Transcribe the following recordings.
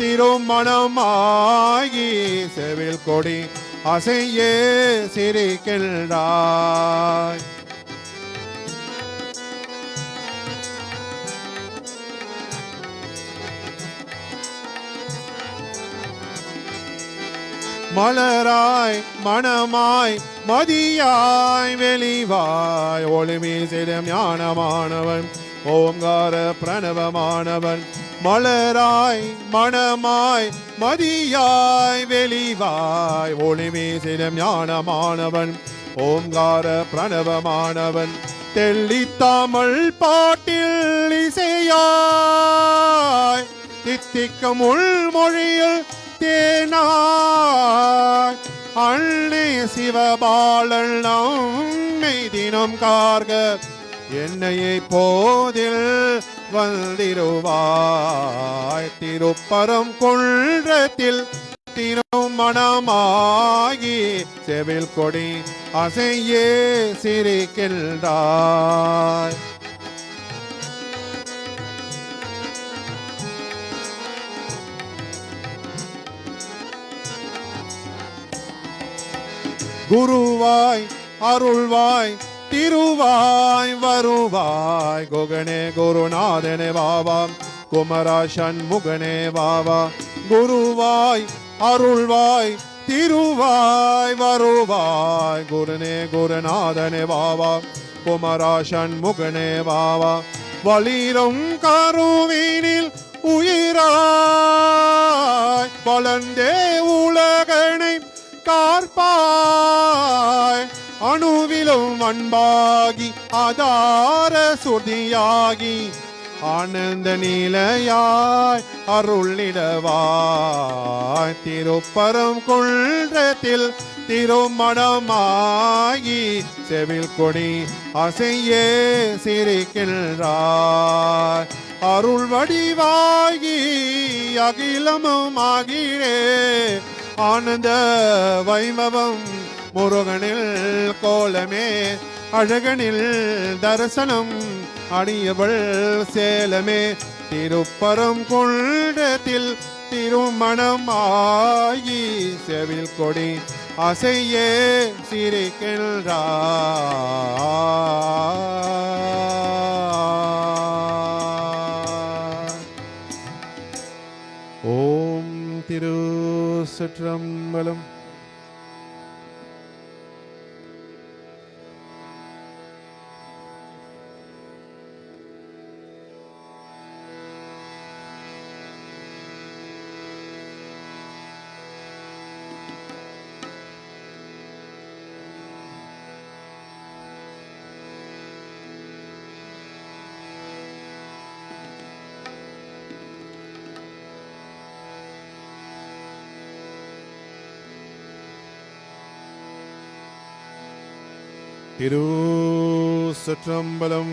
திருமணமாகி செவில் கொடி அசையே சிரிக்கின்றாய். மலராய் மணமாய் மதியாய் வெளிவாய் ஒளிமீசிடம் ஞானமானவன் ஓங்கார பிரணவமானவன். மலராய் மணமாய் மதியாய் வெளிவாய் ஒளிமீசிடம் ஞானமானவன் ஓங்கார பிரணவமானவன். தெள்ளித்தாமல் பாட்டில் இசையாய் தித்திக்கும் உள்மொழியில் தேனாய் அள்ளி சிவபாலன் நம்மை தினம் கார்க என்னையை போதில் வந்திருவாய். திருப்பரம் குன்றத்தில் திருமணமாகி செவில் கொடி அசையே சிரிக்கின்றாய். குருவாய் அருள்வாய் திருவாய் வருவாய் குகனே குருநாதனே வாவா குமரா சண்முகனே வாவா. குருவாய் அருள்வாய் திருவாய் வருவாய் குருனே குருநாதனே வாவா குமரா சண்முகனே வாவா. வளிரும் கருவினில் உயிராய் வளர்ந்தே உலகனை கார்பாய் அணுவிலும் அன்பாகி ஆதார சுதியாகி ஆனந்த நிலையாய் அருளிடவாய். திருப்பரம் குன்றத்தில் திருமணமாகி செவில் கொடி அசையே சிரிக்கின்றாய். அருள் வடிவாகி அகிலமும் ஆகிறே ஆனந்த வைபவம் முருகனில் கோலமே அழகனில் தரிசனம் அடியவள் சேலமே. திருப்பரம் குன்றத்தில் திருமணமாகி செவில் கொடி அசையே சிரிக்கின்றாய். ஓம் திருச்சிற்றம்பலம். திருச்சிற்றம்பலம்.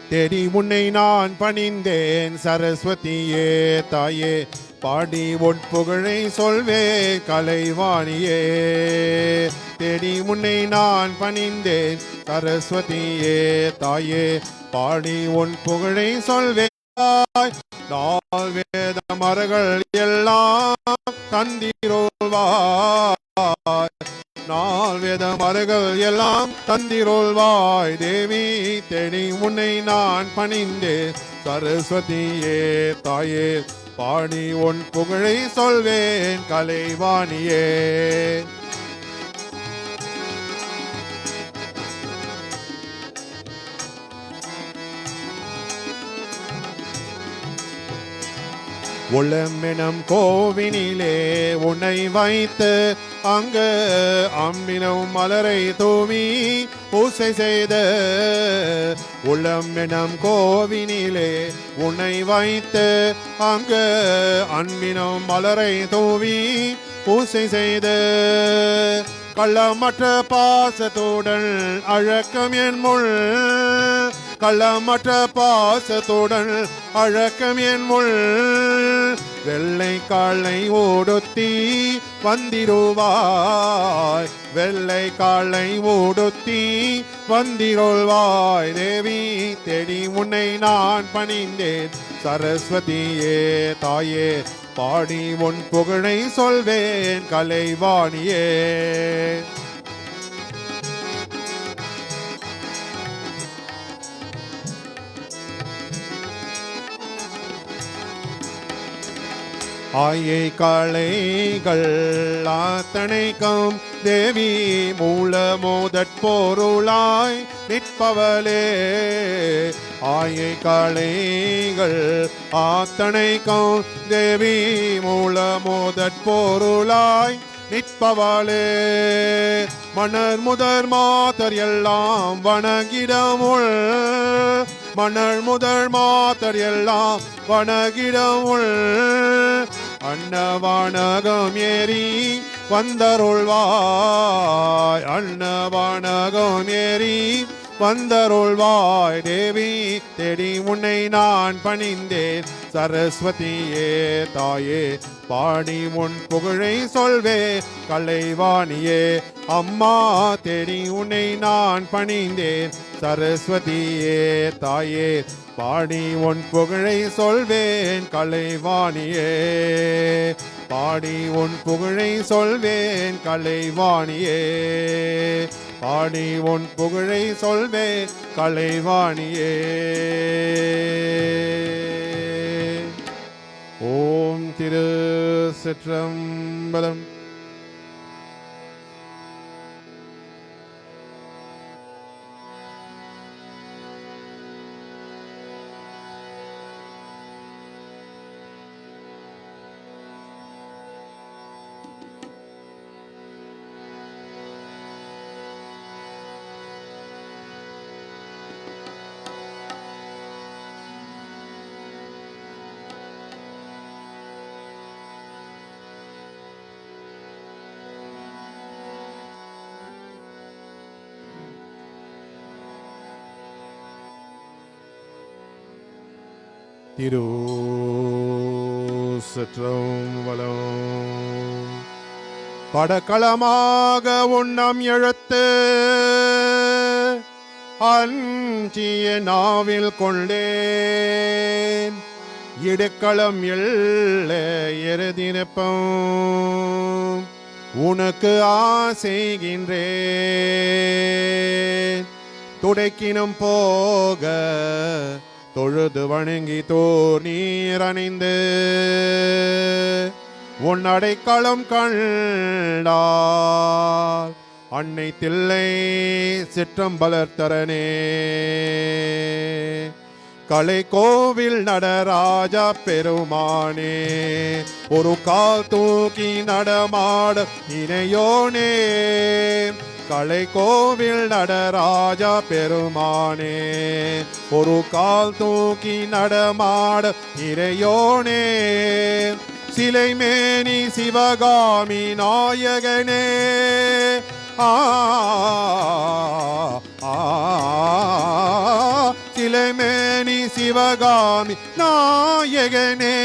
தேடி உன்னை நான் பணிந்தேன் சரஸ்வதியே தாயே பாடி உட்புகழை சொல்வே கலைவாணியே. தேடி உன்னை நான் பணிந்தேன் சரஸ்வதியே தாயே பாடி உன் புகழை சொல்வே. நால் வேத மரங்கள் எல்லாம் தந்திரோல்வாய் நால் வேத மரங்கள் எல்லாம் தந்திரோல்வாய். தேவி தேடி உன்னை நான் பணிந்தேன் சரஸ்வதியே தாயே பாடி உன் புகழை சொல்வேன் கலைவாணியே. உளமெனும் கோவினிலே உன்னை வைத்து அங்கு அம்பினும் மலரை தூவி பூசை செய்த. உளமெனும் கோவினிலே உன்னை வைத்து அங்கு அன்பினும் மலரை தூவி பூசை செய்த. கள்ளமற்ற பாசத்துடன் அழக்கம் என் முள் களமற்ற பாசத்துடன் அழக்கம் என் முள் வெள்ளை காலை ஓடுத்தி வந்திருவாய் வெள்ளை காலை ஓடுத்தி வந்திருவாய் தேவி தேடி உன்னை நான் பணிந்தேன் சரஸ்வதியே தாயே பாடி உன் புகழை சொல்வேன் கலைவாணியே ஆயை காளைகள் அத்தனைக்கும் தேவி மூலமோதற்பொருளாய் நிற்பவளே ஆயை காளைகள் அத்தனைக்கும் தேவி மூலமோதற்பொருளாய் நிற்பவளே மணர் முதற் மாதர் எல்லாம் வணங்கிடமுள் மணர் முதற் மாதர் எல்லாம் வணங்கிடமுள் அன்னவானகம் ஏறி வந்தருள்வாய் அன்னவானகம் ஏறி வந்தருள்வாய் தேவி தேடி உன்னை நான் பணிந்தேன் சரஸ்வதியே தாயே பாடி உன் புகழை சொல்வே கலைவாணியே அம்மா தேடி உன்னை நான் பணிந்தேன் சரஸ்வதியே தாயே பாடி உன் புகழை சொல்வேன் கலைவாணியே பாடி உன் புகழை சொல்வேன் கலைவாணியே பாடி உன் புகழை சொல்வேன் கலைவாணியே ஓம் திருச்சிற்றம்பலம் திருச்சிற்றம்பலம் படக்களமாக உண்ணம் எழுத்து அஞ்சிய நாவில் கொண்டேன் இடுக்களம் எல்ல எருதினப்பம் உனக்கு ஆசைகின்றேன் துடைக்கினும் போக தொழுது வணங்கி தோர் நீர் அணிந்து உன் அடைக்கலம் கண்டார் அன்னை தில்லை சிற்றம்பலத்தரனே கலை கோவில் நடராஜா பெருமானே ஒரு கால் தூக்கி நடமாட இணையோனே கலை கோவில் நடராஜா பெருமானே ஒரு கால் தூக்கி நடமாட இறையோனே சிலை மேனி சிவகாமி நாயகனே சிலை மேனி சிவகாமி நாயகனே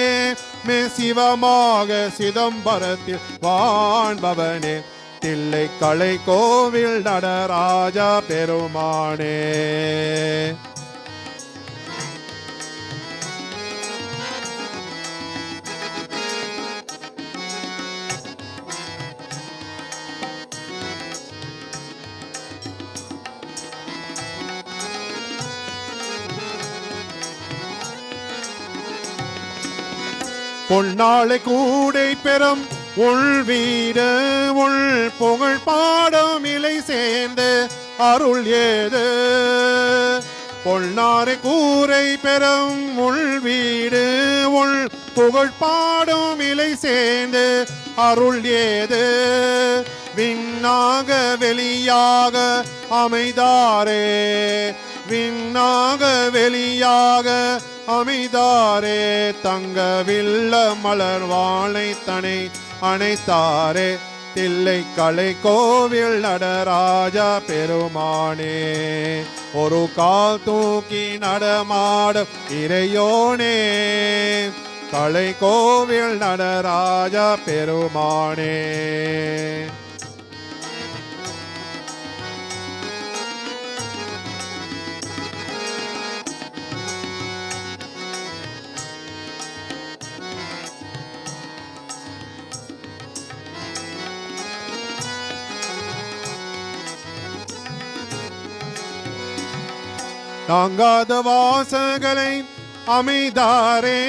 மே சிவமாக சிதம்பரத்தில் வாழ்பவனே தில்லை கலை கோவில் நடராஜா பெருமானே பொன்னாளை கூடை பெறும் உள் வீடு உள் புகழ் பாடும் இலை சேர்ந்து அருள் ஏது பொன்னாரை கூரை பெறும் உள் வீடு உள் புகழ் பாடும் இலை சேர்ந்து அருள் ஏது விண்ணாக வெளியாக அமைதாரே விண்ணாக வெளியாக அமைதாரே தங்க வில்ல மலர் வாழை தனை அணைத்தாரே தில்லை கலை கோவில் நடராஜா பெருமானே. ஒரு கால் தூக்கி நடமாடும் இறையோனே, கலை கோவில் நடராஜா பெருமானே. தாங்காத வாசகளை அமைதாரே,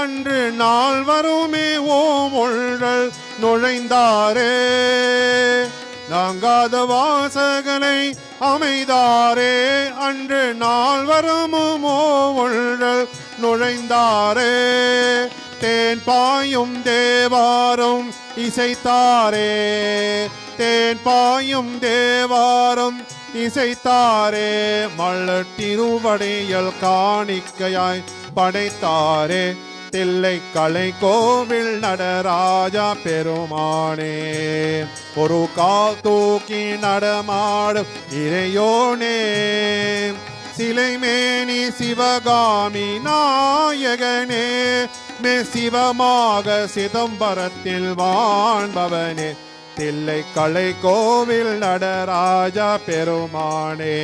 அன்று நாள் வருமே ஓம் உள்கள் நுழைந்தாரே. தாங்காத வாசகளை அமைதாரே, அன்று நாள் வருமும் ஓம் உள்கள் நுழைந்தாரே. தேன் பாயும் தேவாரம் இசைத்தாரே, தேன் பாயும் தேவாரம் இசைத்தாரே. மலர் திருவடியில் காணிக்கையாய் படைத்தாரே, தில்லை கலை கோவில் நடராஜா பெருமானே. ஒரு கால் தூக்கி நடமாடும் இறையோனே, சிலைமேனி சிவகாமி நாயகனே. சிவமாக சிதம்பரத்தில் வாழ்பவனே, தில்லை கலை கோவில் நடராஜா பெருமானே.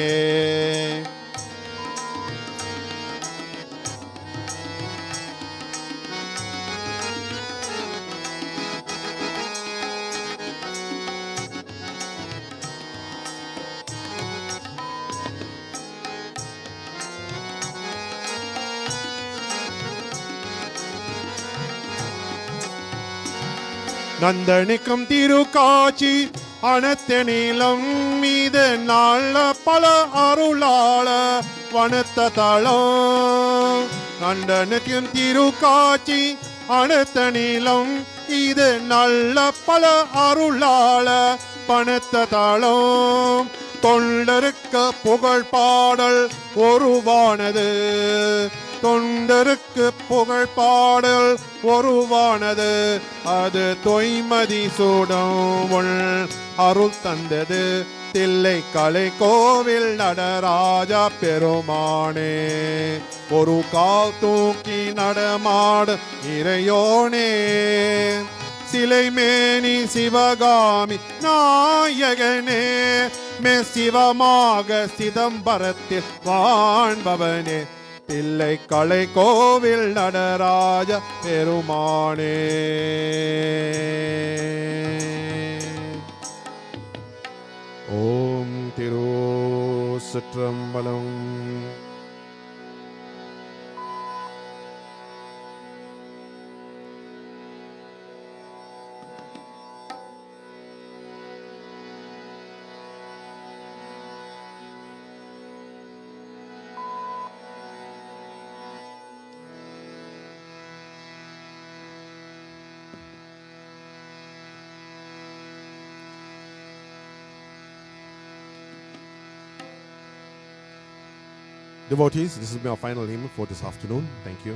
நந்தனிக்கும் திருக்காட்சி அனத்த நீளம் மீது நாள பல அருளாள வனத்த தளம். நந்தனுக்கும் திருக்காட்சி அனத்த நீளம் இது நல்ல பல அருளாள பணத்த தளம். தொண்டருக்கு புகழ் பாடல் ஒருவானது, தொண்டருக்கு புகழ் பாடல் ஒருவானது. அது தொய்மதி சூடம் அருள் தந்தது, தில்லை கலை கோவில் நடராஜா பெருமானே. ஒரு கால் தூக்கி நடமாடு இறையோனே, சிலைமேனி சிவகாமி நாயகனே. சிவமாக சிதம்பரத்தில் வாழ்பவனே, தில்லை கலை கோவில் நடராஜ பெருமானே. ஓம் திருச்சிற்றம்பலம். Devotees, this will be our final hymn for this afternoon. Thank you.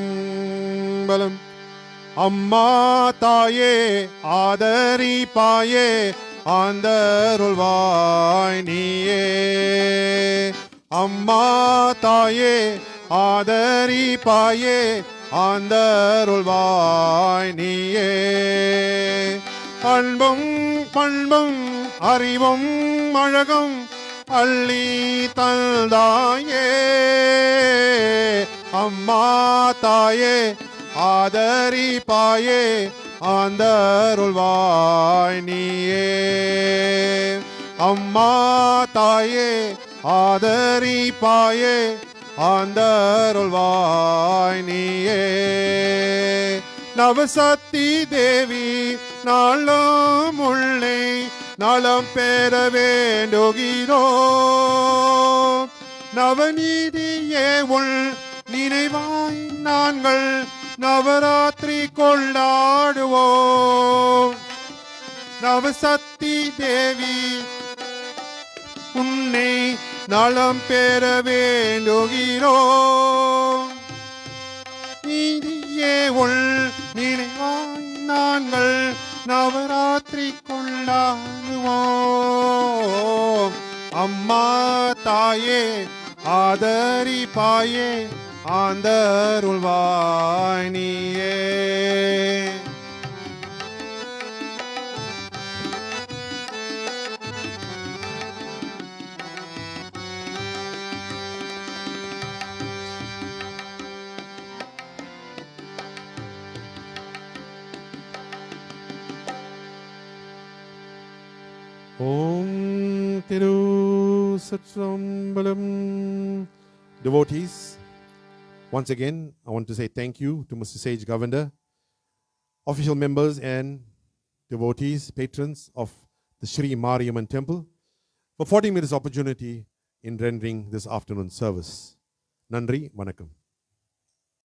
திருச்சிற்றம்பலம். அம்மா தாயே ஆதரிப்பாயே, ஆந்தருள்வாய் நீயே. அம்மா தாயே ஆதரிப்பாயே, ஆந்தருள்வாய் நீயே. அன்பும் பண்பும் அறிவும் அழகும் அள்ளி தந்தாயே. அம்மா தாயே ஆதரிப்பாயே, ஆந்தருள்வாய் நீயே. அம்மா தாயே ஆதரிப்பாயே, ஆந்தருள்வாய் நீயே. நவசக்தி தேவி நாளும் உள்ளே நலம் பெற வேண்டுகிறோம். நவநீதியே உள் நினைவாய் நாங்கள் நவராத்திரி கொண்டாடுவோம். நவசக்தி தேவி உன்னை நலம் பெற வேண்டுகிறோம். நீதியே உள் நினைவாய் நாங்கள் நவராத்திரி கொண்டாடுவோம். அம்மா தாயே ஆதரிப்பாயே ஆந்தருள்வாய் நீயே. Om Tirusatrambalam. Devotees, once again, I want to say thank you to Mr. Sage Governor, official members and devotees, patrons of the Sri Mariamman Temple for affording me this opportunity in rendering this afternoon service. Nandri, Vanakkam.